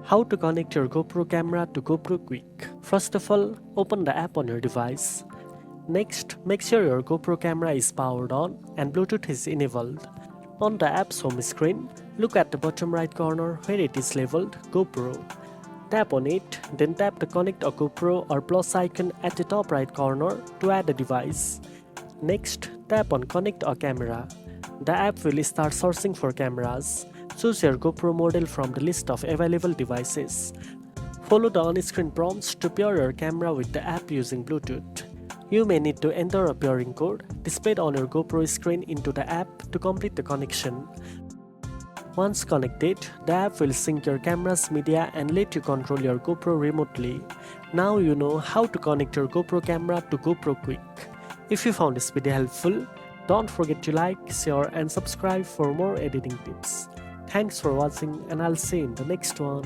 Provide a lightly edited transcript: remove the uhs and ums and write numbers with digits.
How to connect your GoPro camera to GoPro Quik. First of all, open the app on your device. Next, make sure your GoPro camera is powered on and Bluetooth is enabled. On the app's home screen, look at the bottom right corner where it is labeled GoPro. Tap on it, then tap the Connect a GoPro or plus icon at the top right corner to add a device. Next, tap on Connect a camera. The app will start searching for cameras. Choose your GoPro model from the list of available devices. Follow the on-screen prompts to pair your camera with the app using Bluetooth. You may need to enter a pairing code displayed on your GoPro screen into the app to complete the connection. Once connected, the app will sync your camera's media and let you control your GoPro remotely. Now you know how to connect your GoPro camera to GoPro Quik. If you found this video helpful, don't forget to like, share and subscribe for more editing tips. Thanks for watching and I'll see you in the next one.